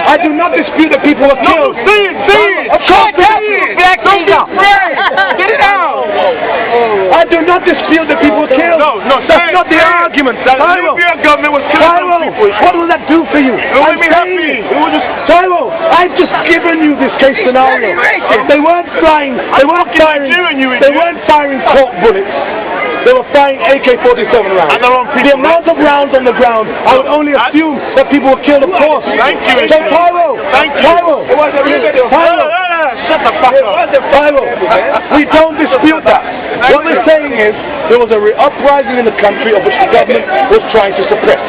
I do not dispute that people were killed. No, say it. Of course, black people. Get it out. I do not dispute that people were killed. No, that's not the argument. The Libyan government was killing people. What will that do for you? It made me happy. I've just given you this case scenario. They weren't firing cork bullets. They were firing AK-47 rounds. The amount of rounds on the ground, I would only assume that people were killed, of course. Thank you. So Tyro, shut the fuck up. Tyro, we don't dispute that. What we're saying is there was an uprising in the country of which the government was trying to suppress.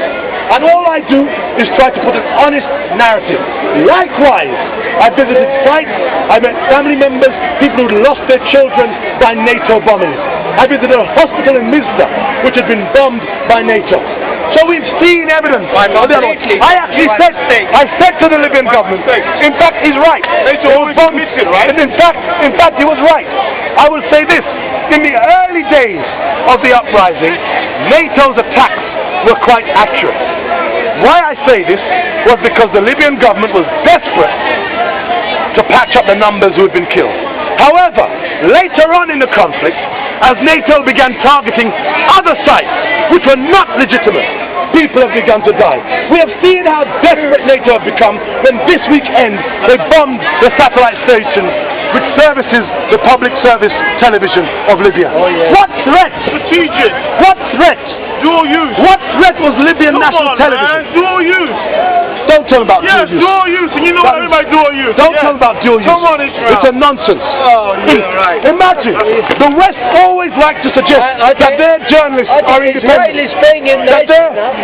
And all I do is try to put an honest narrative. Likewise, I visited sites, I met family members, people who lost their children by NATO bombings. I visited a hospital in Mizda, which had been bombed by NATO. So we've seen evidence. I said to the Libyan government, in fact, he's right. In fact, he was right. I will say this. In the early days of the uprising, NATO's attacks were quite accurate. Why I say this was because the Libyan government was desperate to patch up the numbers who had been killed. However, later on in the conflict, as NATO began targeting other sites which were not legitimate, people have begun to die. We have seen how desperate NATO have become when this weekend they bombed the satellite station which services the public service television of Libya. What threat? Strategic. What threat? Dual use. What threat was Libyan national television? Man. Dual use. Don't tell about dual use. Dual use. And you know what I mean by dual use. Don't tell about dual use. Come on, Israel. It's a nonsense. Oh, yeah, right. Imagine, the West always like to suggest that their journalists are independent.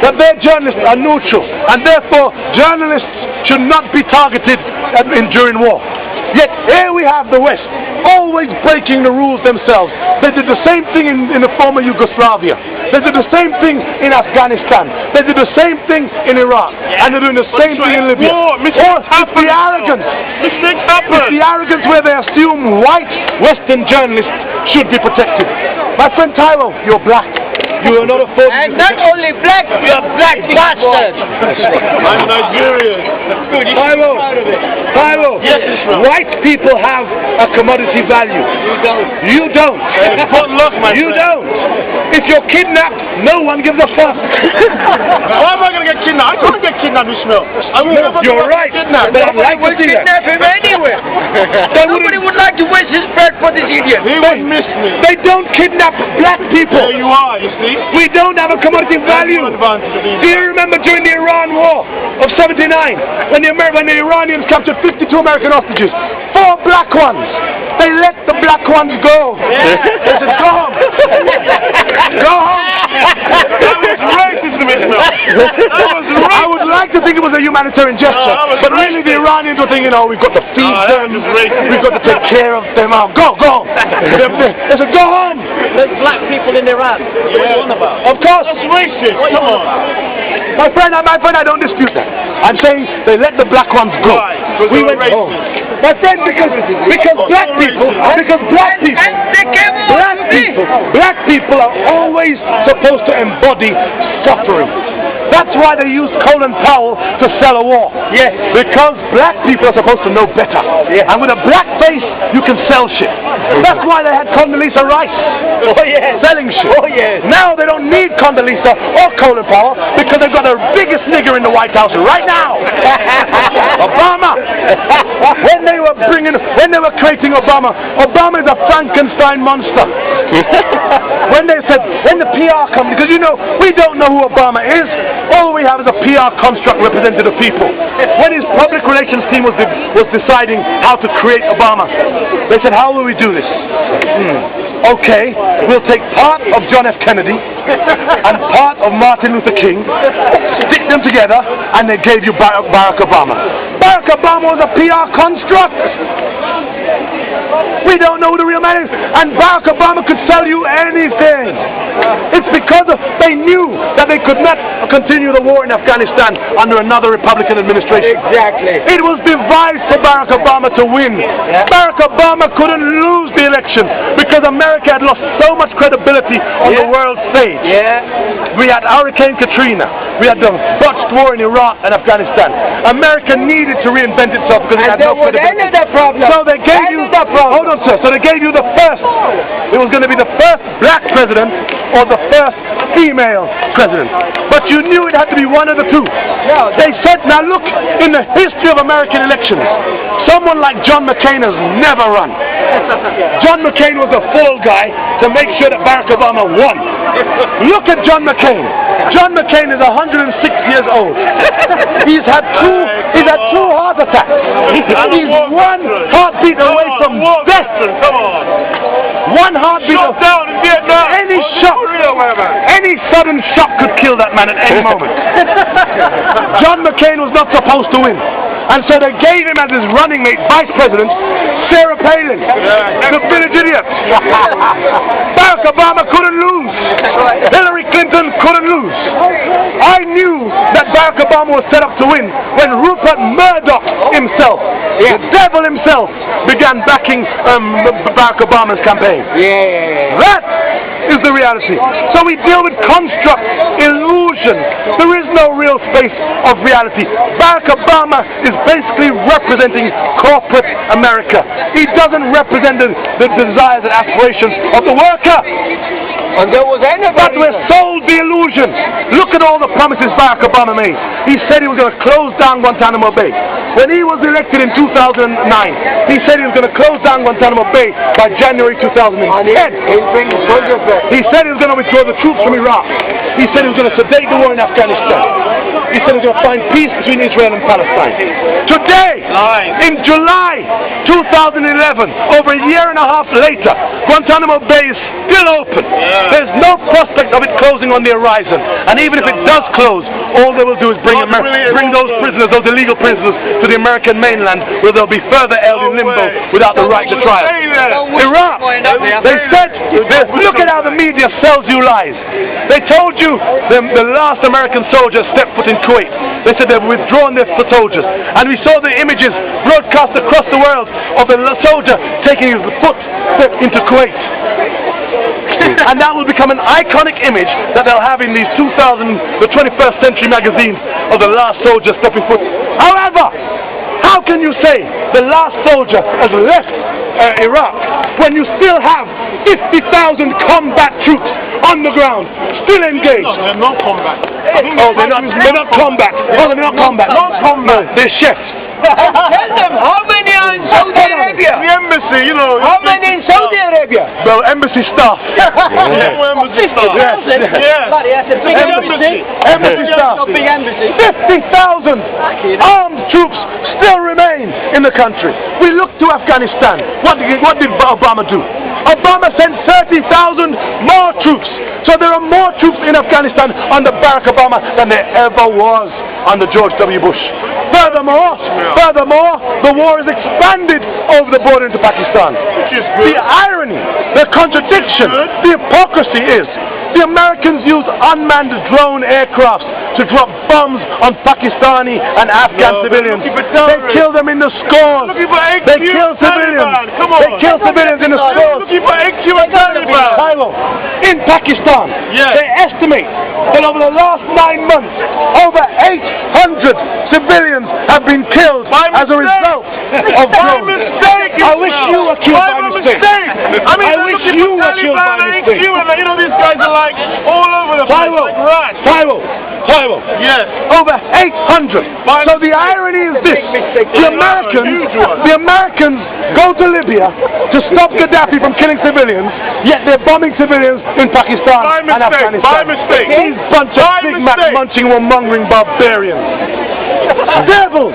That their journalists are neutral. And therefore, journalists should not be targeted during war. Yet here we have the West always breaking the rules themselves. They did the same thing in the former Yugoslavia. They did the same thing in Afghanistan. They did the same thing in Iraq. And they're doing the same thing in Libya. It's the arrogance. It's the arrogance where they assume white Western journalists should be protected. My friend Tyro, you're black. You are not a force. And not only black, you're black bastard. I'm Nigerian. Tyro, yes, white people have a commodity value. You don't. You don't. If you're kidnapped, no one gives a fuck. Why am I going to get kidnapped? I can't get kidnapped, Ishmael. You're right. But I'd like to see that. Kidnap him anywhere. Nobody would like to waste his bread for this idiot. He won't miss me. They don't kidnap black people. There you are, you see. We don't have a commodity value. Do you remember during the Iran War of '79 when the Iranians captured 52 American hostages, 4 black ones? They let the black ones go. They said, go home. Go home. That was racism, Ishmael. I would like to think it was a humanitarian gesture, but really the Iranians were thinking, oh, we've got to feed them, we've got to take care of them. Oh, go home. They said, go home. There's black people in Iran. What are you on about? Of course. That's racist. Come on. My friend, I don't dispute that. I'm saying they let the black ones go. We went home. My friend, because black people are always supposed to embody suffering. That's why they use Colin Powell to sell a war. Yes. Because black people are supposed to know better. Yeah. And with a black face, you can sell shit. That's why they had Condoleezza Rice selling shit. Now they don't need Condoleezza or Colin Powell because they've got the biggest nigger in the White House right now. Obama. When they were creating Obama is a Frankenstein monster. when the PR company, because you know, we don't know who Obama is. All we have is a PR construct representing the people. When his public relations team was deciding how to create Obama, they said, how will we do this? Okay, we'll take part of John F. Kennedy and part of Martin Luther King, stick them together, and they gave you Barack Obama. Barack Obama was a PR construct. We don't know who the real man is. And Barack Obama could sell you anything. It's because they knew that they could not continue the war in Afghanistan under another Republican administration. Exactly. It was devised for Barack Obama to win. Yeah. Barack Obama couldn't lose the election because America had lost so much credibility on the world stage. Yeah. We had Hurricane Katrina. We had the botched war in Iraq and Afghanistan. America needed to reinvent itself because it had no credibility. So they gave you, hold on sir, so they gave you the first, it was going to be the first black president or the first female president. But you knew it had to be one of the two. They said, now look, in the history of American elections, someone like John McCain has never run. John McCain was a fall guy to make sure that Barack Obama won. Look at John McCain. John McCain is 106 years old. He's had two heart attacks. He's one heartbeat away from death. One heartbeat down in Vietnam. Any sudden shock could kill that man at any moment. John McCain was not supposed to win. And so they gave him as his running mate, vice president, Sarah Palin, the village idiot. Barack Obama couldn't lose. Hillary Clinton couldn't lose. I knew that Barack Obama was set up to win when Rupert Murdoch himself, the devil himself, began backing Barack Obama's campaign. That is the reality. So we deal with construct, illusion. There is no real space of reality. Barack Obama is basically representing corporate America. He doesn't represent the desires and aspirations of the worker. But we're sold the illusion. Look at all the promises Barack Obama made. He said he was going to close down Guantanamo Bay. When he was elected in 2009, he said he was going to close down Guantanamo Bay by January 2010. He said he was going to withdraw the troops from Iraq. He said he was going to sedate the war in Afghanistan. He said he was going to find peace between Israel and Palestine. Today, in July 2011, over a year and a half later, Guantanamo Bay is still open. There's no prospect of it closing on the horizon. And even if it does close, all they will do is bring those prisoners, those illegal prisoners, to the American mainland, where they'll be further held in limbo without the right to trial. Iraq, they said, look at how the media sells you lies. They told you the last American soldiers stepped foot in Kuwait. They said they've withdrawn their soldiers. And we saw the images broadcast across the world of the soldier taking his footstep into Kuwait. And that will become an iconic image that they'll have in these the 21st century magazines of the last soldier stepping foot. However, how can you say the last soldier has left Iraq when you still have 50,000 combat troops on the ground, still engaged? No, they're not combat. Oh, they're not combat. Oh, they're not combat. No, they're chefs. Tell them, how many are in Saudi Arabia? The embassy, you know. How many in Saudi Arabia? Well, embassy staff. Embassy staff. Embassy staff. 50,000 armed troops still remain in the country. We look to Afghanistan. What did Obama do? Obama sent 30,000 more troops. So there are more troops in Afghanistan under Barack Obama than there ever was under George W. Bush. Furthermore, the war is expanded over the border into Pakistan. The irony, the contradiction, the hypocrisy is the Americans use unmanned drone aircrafts to drop bombs on Pakistani and Afghan civilians. They kill them in the scores. They kill civilians. They kill civilians in the scores. In Pakistan, they estimate that over the last 9 months, over 800 civilians have been killed as a result of drones. I wish you were killed by mistake. I wish you were killed by mistake. You know, these guys are like all over the place, like rats. Yes. Over 800. So the irony is this: the Americans go to Libya to stop Gaddafi from killing civilians, yet they're bombing civilians in Pakistan and Afghanistan. By mistake. These bunch of Big Mac munching warmongering barbarians. Devils!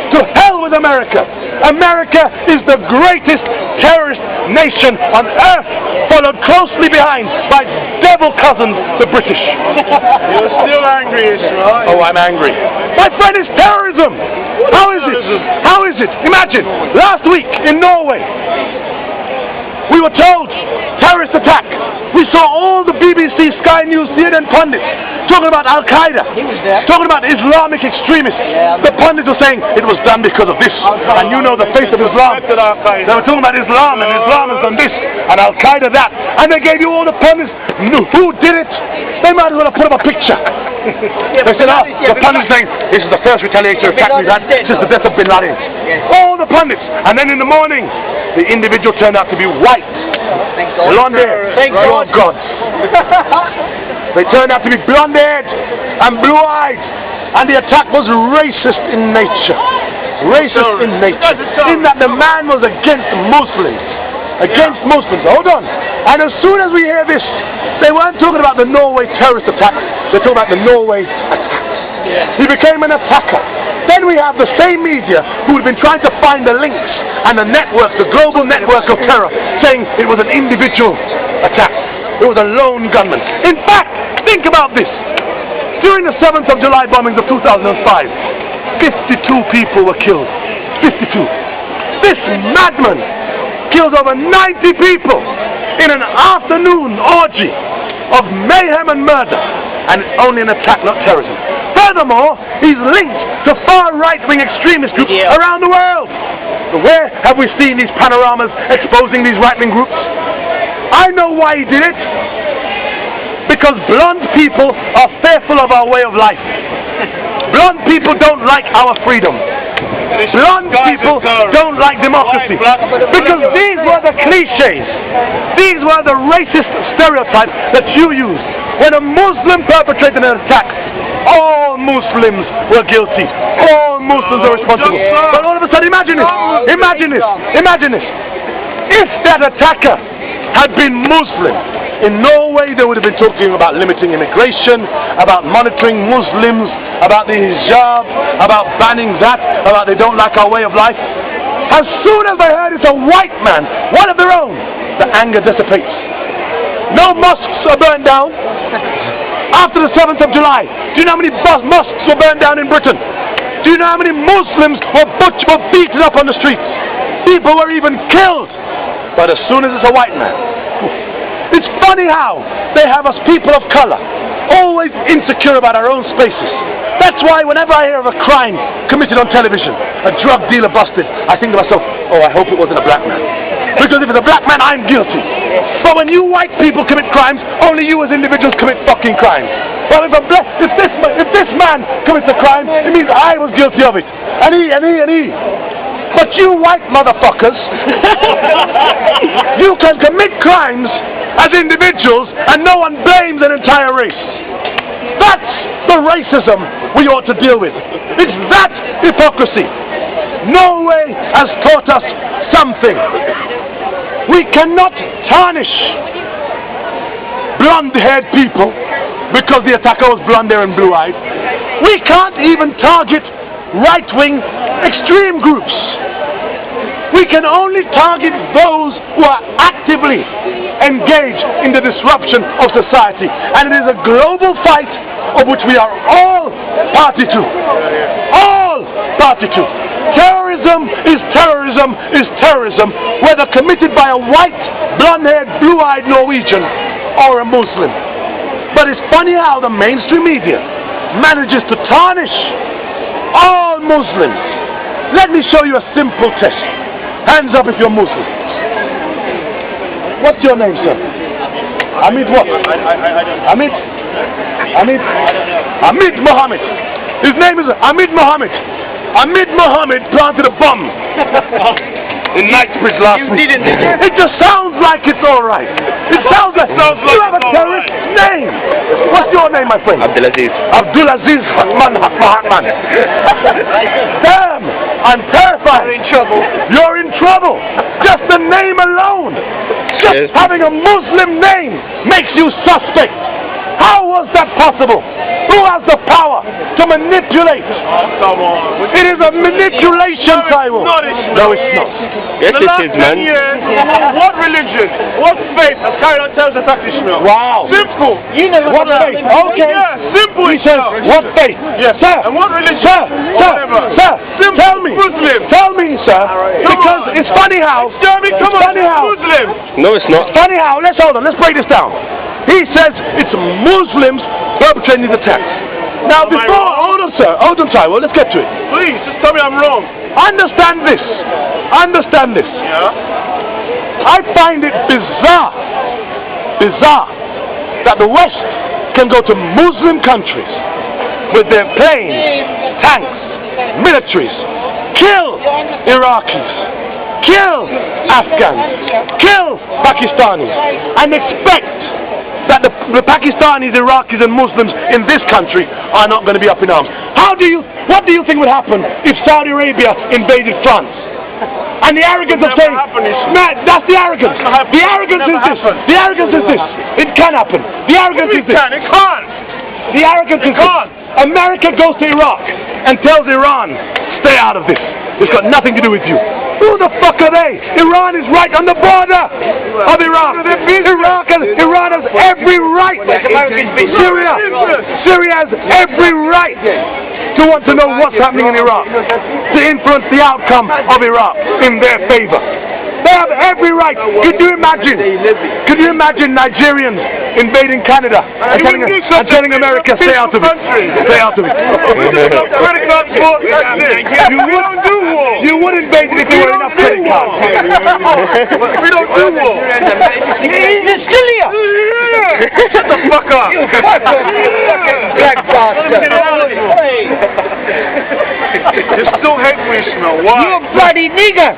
To hell with America! America is the greatest terrorist nation on earth, followed closely behind by devil cousins, the British. You're still angry, Ishmael. Oh, I'm angry. My friend, it's terrorism! How is it? Imagine, last week in Norway, We were told, terrorist attack. We saw all the BBC, Sky News, CNN pundits talking about Al-Qaeda, talking about Islamic extremists. The pundits were saying it was done because of this. And you know the face of Islam. They were talking about Islam, and Islam has done this, and Al-Qaeda that. And they gave you all the pundits. Who did it? They might as well have put up a picture. They said, the pundits saying, this is the first retaliatory attack we've had since the death of Bin Laden. All the pundits. And then in the morning, the individual turned out to be white. Blonde-haired. Thank God. They turned out to be blonde-haired and blue-eyed. And the attack was racist in nature. Racist in nature. In that the man was against Muslims. Against Muslims. Hold on. And as soon as we hear this, they weren't talking about the Norway terrorist attack. They're talking about the Norway attacks. He became an attacker. Then we have the same media who have been trying to find the links and the network, the global network of terror, saying it was an individual attack. It was a lone gunman. In fact, think about this. During the 7th of July bombings of 2005, 52 people were killed. 52. This madman killed over 90 people in an afternoon orgy of mayhem and murder, and only an attack, not terrorism. Furthermore, he's linked to far right-wing extremist groups around the world. But where have we seen these panoramas exposing these right-wing groups? I know why he did it. Because blonde people are fearful of our way of life. Blonde people don't like our freedom. Blonde people don't like democracy. Because these were the cliches. These were the racist stereotypes that you used. When a Muslim perpetrated an attack, all Muslims were guilty. All Muslims are responsible. But all of a sudden, imagine this. Imagine this. Imagine this. If that attacker had been Muslim, in Norway they would have been talking about limiting immigration, about monitoring Muslims, about the hijab, about banning that, about they don't like our way of life. As soon as they heard it's a white man, one of their own, the anger dissipates. No mosques are burned down. After the 7th of July, do you know how many mosques were burned down in Britain? Do you know how many Muslims were beaten up on the streets? People were even killed. But as soon as it's a white man, it's funny how they have us people of color always insecure about our own spaces. That's why whenever I hear of a crime committed on television, a drug dealer busted, I think to myself, oh, I hope it wasn't a black man. Because if it's a black man, I'm guilty. But when you white people commit crimes, only you as individuals commit fucking crimes. Well, if this man commits a crime, it means I was guilty of it. And he. But you white motherfuckers, you can commit crimes as individuals and no one blames an entire race. That's the racism we ought to deal with. It's that hypocrisy. Norway has taught us something. We cannot tarnish blonde-haired people because the attacker was blonde-haired and blue-eyed. We can't even target right-wing extreme groups. We can only target those who are actively engaged in the disruption of society. And it is a global fight of which we are all party to. All party to. Terrorism is terrorism is terrorism, whether committed by a white, blonde-haired, blue-eyed Norwegian or a Muslim. But it's funny how the mainstream media manages to tarnish all Muslims. Let me show you a simple test. Hands up if you're Muslim. What's your name, sir? Hamid what? Hamid Mohammed. His name is Hamid Mohammed. Hamid Mohammed planted a bomb in Knightsbridge last week. It just sounds like it's alright. It sounds like you have a terrorist name. What's your name, my friend? Abdulaziz. Abdulaziz Mahatman. Damn, I'm terrified. You're in trouble. You're in trouble. Just the name alone. Just having a Muslim name makes you suspect. How was that possible? Who has the power to manipulate? Come on. It is a manipulation, Taiwo. No, it's not. Yes, it is, man. What religion, what faith has carried out terrorist attack, Ishmael? Wow. Simple. You never What faith? Okay. Yeah, simple. He says, what faith? Yes. Sir. And what religion? Sir. Whatever. Sir. Simple. Tell me, sir, because it's funny how. Muslim. No, it's not. Funny how. Let's break this down. He says it's Muslims perpetrating these attacks. Now, hold on, sir. Hold on, Taiwo. Let's get to it. Please, just tell me I'm wrong. Understand this. Yeah. I find it bizarre that the West can go to Muslim countries with their planes, tanks, militaries, kill Iraqis, kill Afghans, kill Pakistanis, and expect that the Pakistanis, Iraqis and Muslims in this country are not going to be up in arms. What do you think would happen if Saudi Arabia invaded France? And the arrogance of saying, man, that's the arrogance. The arrogance is this. It can happen. The arrogance is this. It can't. The arrogance is this. America goes to Iraq and tells Iran, stay out of this. It's got nothing to do with you. Who the fuck are they? Iran is right on the border of Iraq. Iran has every right. Syria has every right to want to know what's happening in Iraq, to influence the outcome of Iraq in their favor. They have every right. Could you imagine Nigerians invading Canada and telling America, stay out of it. Stay out of it. You would invade it if you were enough credit cards. We don't do war. It's still here. Shut the fuck up. Black bastard. You still hate me, Ishmael. Why? You a bloody nigger.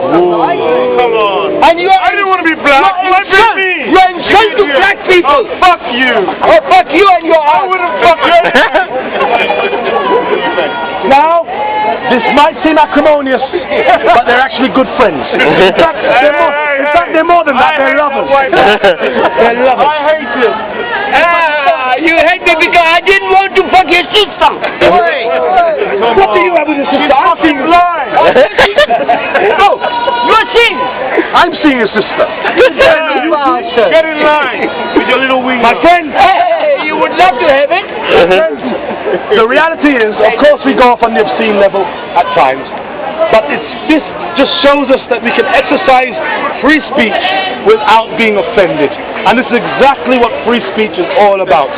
Come on. And you I didn't want to be black. You're insult to black people. Oh, fuck you. Oh, fuck you and your I ass. wouldn't fuck you. Now, this might seem acrimonious, but they're actually good friends. In fact, they're more than that. They're lovers. They're lovers. I hate it. You hate me because I didn't want to fuck your sister. What do you have with your sister? I'm seeing blind. Oh, you're seeing. I'm seeing your sister. Get in line with your little wings. My friend. Hey, you would love to have it. The reality is, of course, we go off on the obscene level at times, but this just shows us that we can exercise free speech without being offended. And this is exactly what free speech is all about.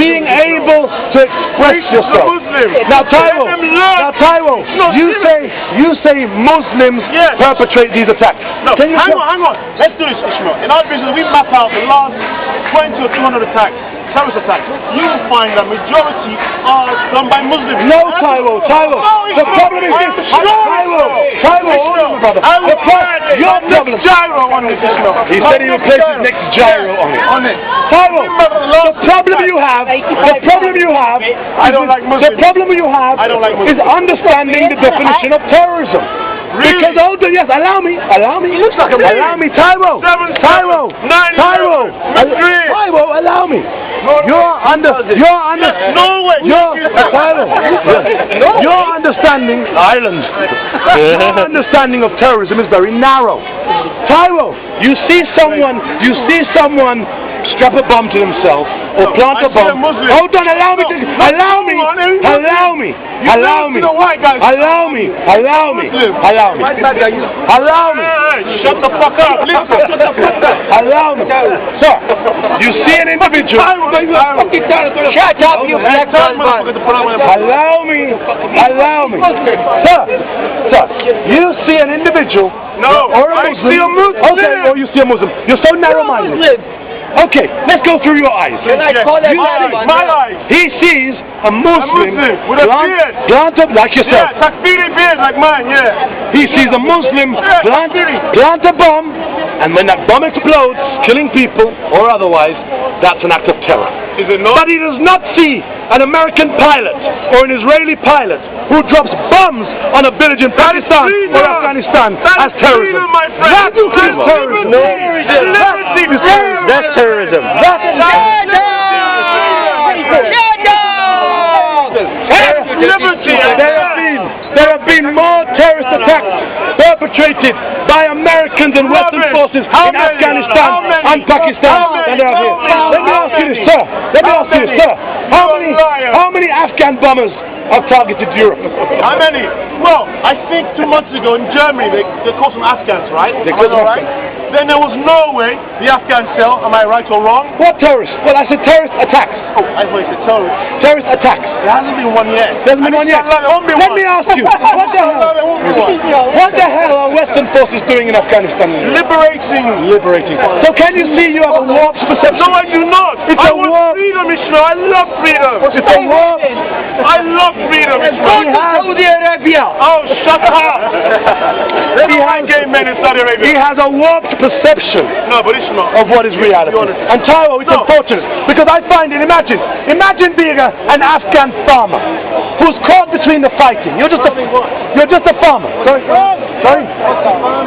Being able to express yourself. Now, Taiwo, you say Muslims perpetrate these attacks. No, hang on. Let's do this, Ishmael. In our business, we map out the last 20 or 200 attacks. Terrorist attacks. You will find that majority are done by Muslims. No, Taiwo. The problem is this. Taiwo, brother. Your problem. Gyro on this. He said he replaced his next gyro on it. Taiwo, the problem you have. I don't like Muslims. The problem you have is understanding the definition of terrorism. Really? Because yes, allow me. He looks like a man. Allow me, Taiwo, allow me. Your understanding, Ireland. Your understanding of terrorism is very narrow. Taiwo, you see someone strap a bomb to themselves or plant a bomb. Hold on, allow me. Shut the fuck up. Allow me. Sir, you see an individual. Shut up, you black bastard. Allow me. Sir, you see an individual. No, or a I Muslim. see a Muslim. Okay, or you see a Muslim. You're so narrow-minded. Okay, let's go through your eyes. My eyes. He sees a Muslim with a beard. Planted like yourself. Yeah, Takfiri beard like mine, yeah. He sees a Muslim plant a bomb, and when that bomb explodes, killing people or otherwise, that's an act of terror. Is it not? But he does not see an American pilot or an Israeli pilot who drops bombs on a village in Pakistan or Afghanistan as terrorism. That is terrorism. That's terrorism. There have been more terrorist attacks perpetrated by Americans and Western forces in Afghanistan and Pakistan than there are here. Let me ask you this, sir. How many Afghan bombers have targeted Europe? How many? Well, I think 2 months ago in Germany they caught some Afghans, right? They caught some Afghans. Then there was Norway, the Afghan cell, am I right or wrong? What terrorists? Well, I said terrorist attacks. Oh, I thought you said terrorist. Terrorist attacks. There hasn't been one yet. There hasn't been one yet. Let me ask you, what the hell are Western forces doing in Afghanistan? Liberating. So can you see you have a warped perception? No, I do not. It's I a want warped. freedom, Ishmael. I love freedom. It's a warped. I love freedom, Go Ishmael. to Saudi Arabia. Oh, shut up. There's no gay men in Saudi Arabia. He has a warped perception No, but Ishmael. of what is reality. And Tyro, it's unfortunate because I find it. Imagine being an Afghan farmer who's caught between the fighting. You're just a farmer. Sorry.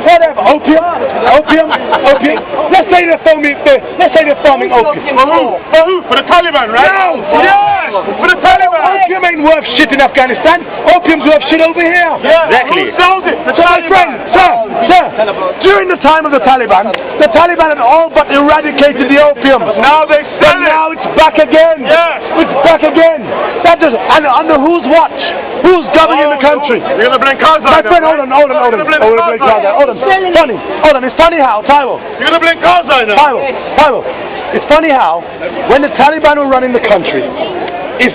Whatever. Opium. Let's say they're farming opium. For who? For the Taliban, right? No. Yes. For the Taliban. Opium ain't worth shit in Afghanistan. Opium's worth shit over here. Yeah. Exactly. Who sells it? The So my Taliban. friend, sir, during the time of the Taliban had all but eradicated the opium. Now they sell it. Now it's back again. Yes. It's back again. That does, and under whose watch? Who's governing the country? You're gonna blame Karzai. My friend, hold on. Hold on. It's funny how, Tyro. You're gonna blame Karzai now. Tyro. It's funny how, when the Taliban were running the country, if